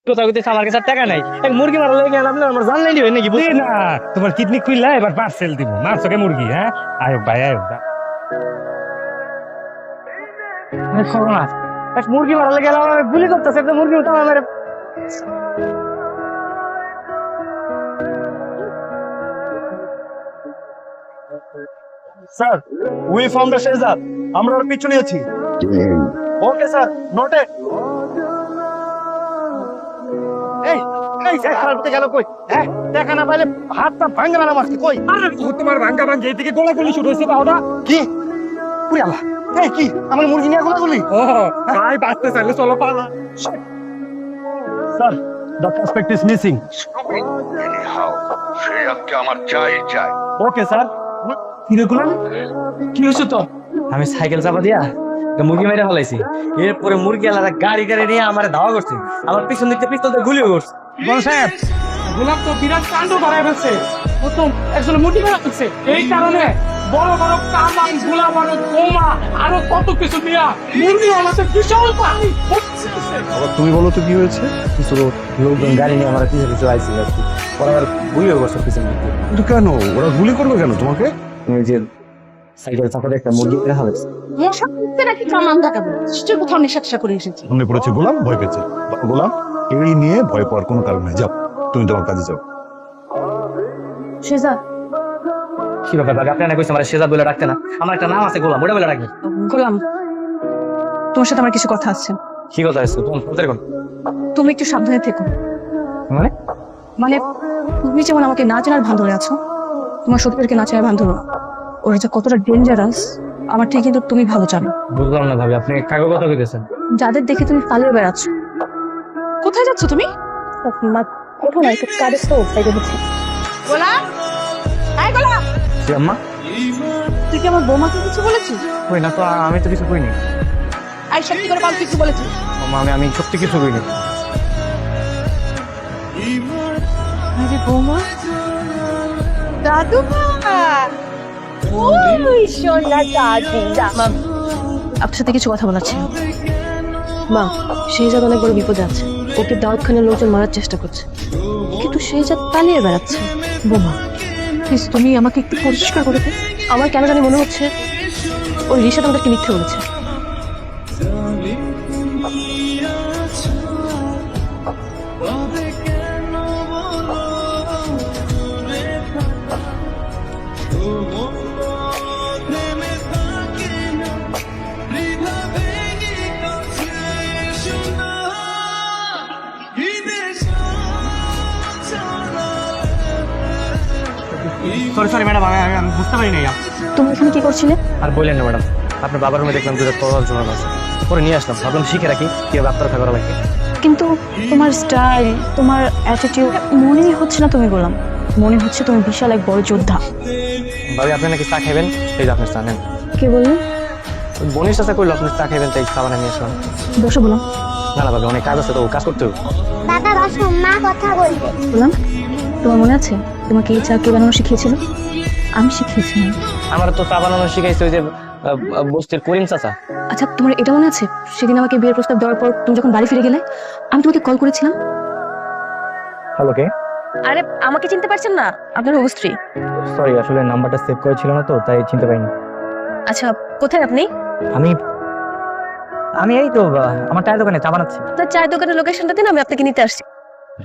কথা কইতেছে আমার কাছে টাকা নাই, এক মুরগি মারা লাগে আপনি আমার জানলাই দিবেন নাকি? বুঝি না তোমার কিডনি খুললা এবার পার্সেল দিব, মারছো কে মুরগি? হ্যাঁ আয়ো ভাই আয়ো। না, এক মুরগি মারা লাগে আমার গুলি করতেছে, একটা মুরগি উঠা আমার। Sir we found the Shehzad, আমরা ওর পিছু নিয়েছি। Okay sir, noted. এই এই স্যার করতে গেল কই? হ্যাঁ দেখা না পাইলে হাতটা ভাঙা না মারছি কই? আরে তোমার ভাঙ্গা ভাঙ্গি এদিকে গোলাগুলি শুরু হয়েছে বাহুটা। কি পুরি আল্লাহ, এই কি আমার মুরগি নিয়ে গোলাগুলি? ও ভাই বাঁচতে চাইলে চলো পালা। Sir the suspect is missing. শেহজাদকে আমার চাই চাই। Okay sir. কি হয়েছে তো? আমি সাইকেল চাপা দিয়া একটা মুরগি মেরে ফেলাইছি, এরপরে মুরগি আলাদা গাড়ি গাড়ি নিয়ে আমার ধাওয়া করছে, আমার পিছন দিক থেকে পিস্তল দিয়ে গুলিও করছে। বল সাহেব গোলাপ তো বিরাট কাণ্ড করায় ফেলছে, প্রথম একজন মুরগি মেরে ফেলছে, এই কারণে বড় বড় কামান গোলা বারুদ বোমা আরো কত কিছু দিয়া মুরগি আমাদের বিশাল পানি আবার তুমি বলো তো কি হয়েছে? কিছু লোকজন গাড়ি নিয়ে আমার পিছনে পিছনে আইসি আর কি, ওরা আবার গুলিও করছে পিছন দিক থেকে। কিন্তু কেন ওরা গুলি করবে কেন তোমাকে? ওই যে সাইকেল চাপা দিয়ে একটা মুরগি মেরে ফেলাইছে। মশা করতে নাকি কামান দেখাবো? নিশ্চয়ই কোথাও নেশা টেশা করে এসেছি। মনে পড়েছে গোলাম ভয় পেয়েছে। গোলাম এই নিয়ে ভয় পাওয়ার কোনো কারণ নেই, যাও তুমি তোমার কাজে যাও। শেহজাদ, কি ব্যাপার বাবা, আপনি না কইছেন আমার শেহজাদ বলে ডাকতে না? আমার একটা নাম আছে গোলাম, ওটা বলে ডাকবেন। গোলাম, তোমার সাথে আমার কিছু কথা আছে। কি কথা আছে? কোন কোন? তুমি একটু সাবধানে থেকো। মানে মানে তুমি যেমন আমাকে না চেনার ভান ধরে আছো, তোমার শত্রুকে না চেনার ভান ধরো। ওরা যে কতটা ডেঞ্জারাস আমার থেকে কিন্তু তুমি ভালো জানো। বুঝলাম না ভাবি, আপনি কাগজ কথা কইতেছেন? যাদের দেখে তুমি পালিয়ে বেড়াচ্ছ। কোথায় যাচ্ছ তুমি? কোথাও নাই, কাদের তো বাইরে হচ্ছে। গোলাম, আয় গোলাম, জি আম্মা। তুই কি আমার বৌমাকে কিছু বলেছিস? কই না তো, আমি তো কিছু কইনি। আয় সত্যি করে বল, কিছু বলেছিস? আম্মা আমি সত্যি কিছু কইনি। আরে বৌমা, দাদু ওই সোনা দাদু। মা, আপনার সাথে কিছু কথা বলার ছিল। মা, শেহজাদ অনেক বড় বিপদে আছে, ওকে দাউদ খানের লোকজন মারার চেষ্টা করছে, কিন্তু শেহজাদ পালিয়ে বেড়াচ্ছে। বোমা প্লিজ তুমি আমাকে একটু পরিষ্কার করে দে। আমার কেন জানি মনে হচ্ছে ওই রিশাদ আমাদেরকে মিথ্যে বলেছে। সরি সরি ম্যাডাম, আমি বুঝতে পারি নাই। তুমি এখানে কি করছিলে? আর বললেন না ম্যাডাম, আপনার বাবার রুমে দেখলাম দুটো তরল জোড়ানো আছে, পরে নিয়ে আসলাম, ভাবলাম শিখে রাখি কিভাবে আত্মরক্ষা করা লাগে। কিন্তু তোমার স্টাইল, তোমার অ্যাটিটিউড মনেই হচ্ছে না তুমি গোলাম, মনে হচ্ছে তুমি বিশাল এক বড় যোদ্ধা। ভাবি আপনি নাকি চা খাইবেন, এই যে আপনার চা নেন। কে বললেন? বনির সাথে করলো আপনি চা খাইবেন, তাই চা বানিয়ে নিয়ে আসলাম। বসো বললাম। না না ভাবি, অনেক কাজ আছে তো, কাজ করতে হবে। দাদা বসো, মা কথা বলবে। বললাম, তোমার মনে আছে তোমাকে এই চা কে বানানো শিখিয়েছিল? আমি শিখিয়েছিলাম। আমার তো চা বানানো শিখাইছে ওই যে বস্তির করিম চাচা। আচ্ছা তোমার এটা মনে আছে সেদিন আমাকে বিয়ের প্রস্তাব দেওয়ার পর তুমি যখন বাড়ি ফিরে গেলে আমি তোমাকে কল করেছিলাম? হ্যালো কে? আরে আমাকে চিনতে পারছেন না? আপনার অবস্ত্রী। সরি, আসলে নাম্বারটা সেভ করেছিল না তো, তাই চিনতে পারিনি। আচ্ছা কোথায় আপনি? আমি আমি এই তো আমার চায়ের দোকানে চা বানাচ্ছি। আপনার চায়ের দোকানের লোকেশনটা দিন, আমি আপনাকে নিতে আসছি।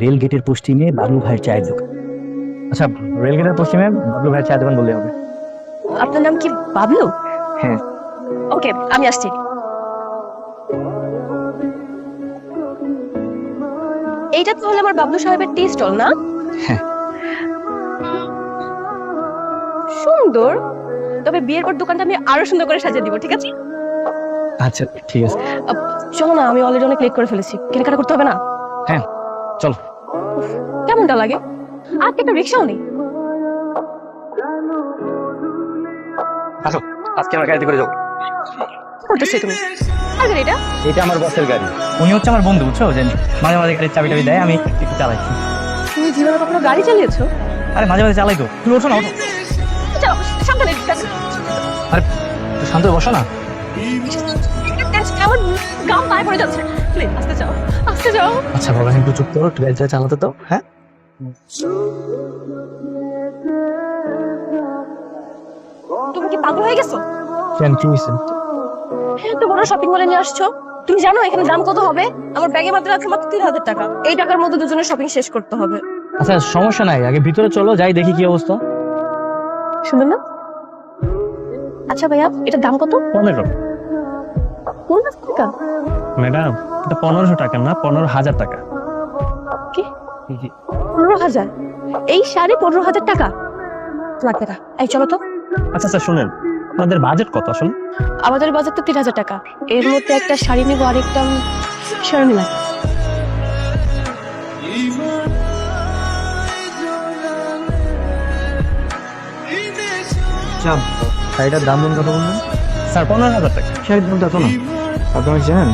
রেল গেটের পশ্চিমে বাবলু ভাইয়ের চায়ের দোকান। আচ্ছা, রেল গেটের পশ্চিমে বাবলু ভাইয়ের চায়ের দোকান বললেই হবে। আপনার নাম কি বাবলু? হ্যাঁ। ওকে, আমি আসছি। এইটা তো হলো আমার বাবলু সাহেবের টি স্টল না? হ্যাঁ। সুন্দর, তবে বিয়ের পর দোকানটা আমি আরো সুন্দর করে সাজিয়ে দিব, ঠিক আছে? আচ্ছা ঠিক আছে। চলো না, আমি অলরেডি অনেক লেট করে ফেলেছি, কেনাকাটা করতে হবে না? হ্যাঁ চলো। কেমনটা লাগে? আর একটা রিক্সাও নেই। আসো, আজকে আমার গাড়িতে করে যাবো। কি করতেছো তুমি? আর এটা এটা আমার বসের গাড়ি, উনি হচ্ছে আমার বন্ধু, বুঝছো? যে মাঝে মাঝে গাড়ির চাবি টাবি দেয়, আমি একটু চালাই। তুমি জীবনে কখনো গাড়ি চালিয়েছো? আরে মাঝে মাঝে চালাই তো, তুমি ওঠো না, ওঠো। চলো সাবধানে। আরে একটু শান্ত হয়ে বসো না। আজকে আমার গাম পায়ে পড়ে যাচ্ছে। প্লিজ আস্তে যাও, আস্তে যাও। আচ্ছা বাবা একটু চুপ করো, একটু গাড়িটা চালাতে তো। হ্যাঁ তুমি কি পাগল হয়ে গেছো? কেন কি হয়েছে? এত বড় শপিং মলে নিয়ে আসছো, তুমি জানো এখানে দাম কত হবে? আমার ব্যাগে মাত্র আছে মাত্র 3000 টাকা। এই টাকার মধ্যে দুজনের শপিং শেষ করতে হবে। আচ্ছা সমস্যা নাই, আগে ভিতরে চলো, যাই দেখি কি অবস্থা। শুনুন না। আচ্ছা ভাইয়া, এটার দাম কত? 15। 15 টাকা? ম্যাডাম এটা 1500 টাকা না, 15000 টাকা। কি? 15000? এই শাড়ি 15000 টাকা? লাগবে না, এই চলো তো। আচ্ছা আচ্ছা শুনেন, আপনাদের বাজেট কত আসলে? আমাদের বাজেট তো 3000 টাকা। এর মধ্যে একটা শাড়ি নেবো আর একটা শেরওয়ানি লাগবে। আচ্ছা শাড়িটার দাম কত বললেন? স্যার 15000 টাকা। শাড়ির দাম এত না, আপনি জানেন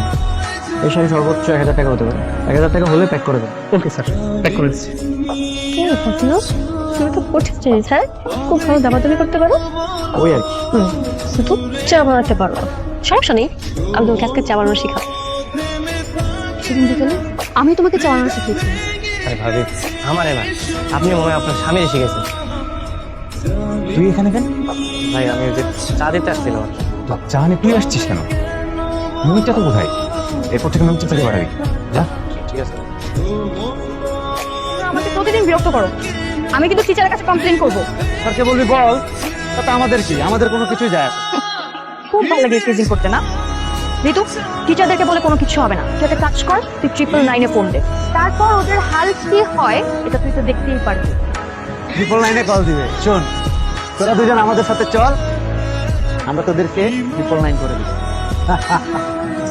এই শাড়ি সর্বোচ্চ 1000 টাকা হতে পারে। 1000 টাকা হলে প্যাক করে দেন। ওকে স্যার, প্যাক করে দিচ্ছি। কি ফটলো, তুমি তো কঠিন জিনিস, হ্যাঁ খুব ভালো দামাদামি করতে পারো। ওই আর কি। শুধু চা বানাতে পারো না। সমস্যা নেই, আমি তোমাকে আজকে চা বানানো শিখাবো। সেদিন বিকেলে আমি তোমাকে চা বানানো শিখিয়েছি। আরে ভাবি আমারে না, আপনি মনে হয় আপনার স্বামী শিখেছেন। তুই এখানে কেন? ভাই আমি ওই যে চা দিতে আসছিলাম। চা নিয়ে তুই আসছিস কেন? মুভিটা তো কোথায়? এরপর থেকে মুভিটা থেকে বাড়াবি যা। ঠিক আছে। আমাকে প্রতিদিন বিরক্ত করো, আমি কিন্তু টিচারের কাছে কমপ্লেইন করবো। স্যারকে বলবি বল, তাতে আমাদের কি? আমাদের কোনো কিছুই যায় আসে না। খুব ভালো লাগে টিচিং করতে না ঋতু। টিচারদেরকে বলে কোনো কিছু হবে না, তুই একটা কাজ কর, তুই 999 ফোন দে, তারপর ওদের হাল কি হয় এটা তুই তো দেখতেই পারবি। 999 কল দিবে। শোন, তোরা দুজন আমাদের সাথে চল, আমরা তোদেরকে 999 করে দিই।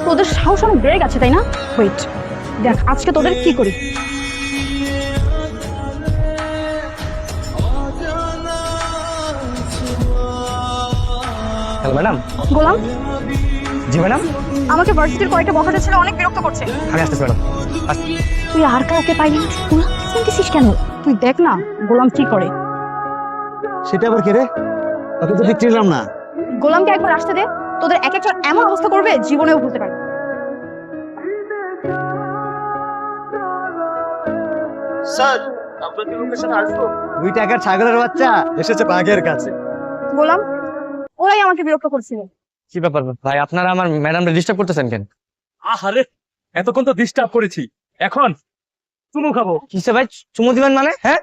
তোদের সাহস অনেক বেড়ে গেছে তাই না? ওয়েট দেখ আজকে তোদের কি করি। Hello madam. গোলাম, জি ম্যাডাম। আমাকে ভার্সিটির কয়েকটা বখাটে ছেলে অনেক বিরক্ত করছে। আমি আসতেছি ম্যাডাম। তুই আর কাউকে পাইনি, গোলাম চিনতেছিস কেন? তুই দেখ না গোলাম কি করে। সেটা আবার কে রে? তোকে তো ঠিক চিনলাম না। গোলামকে একবার আসতে দে, তোদের এক একজন এমন অবস্থা করবে জীবনেও ভুলতে পারবি। স্যার, আপনাদের লোকেশন আসবো। 2 টাকার ছাগলের বাচ্চা এসেছে বাঘের কাছে। গোলাম, ওরাই আমাকে বিরক্ত করছিল। কি ব্যাপার ভাই, আপনারা আমার ম্যাডামকে ডিস্টার্ব করতেছেন কেন? আহারে, এতক্ষণ তো ডিস্টার্ব করেছি, এখন চুমু খাবো। কিসে ভাই চুমু দিবেন মানে? হ্যাঁ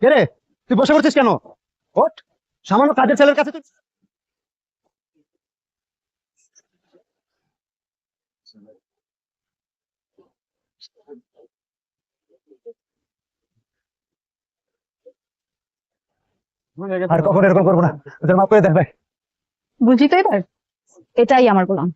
কে রে, তুই বসে পড়ছিস কেন? ওঠ, সামান্য কাজের ছেলের কাছে তুই। আর কখনো এরকম করবো না, ওদের মাফ করে দেন ভাই। বুঝলি তো এবার, এটাই আমার গোলাম।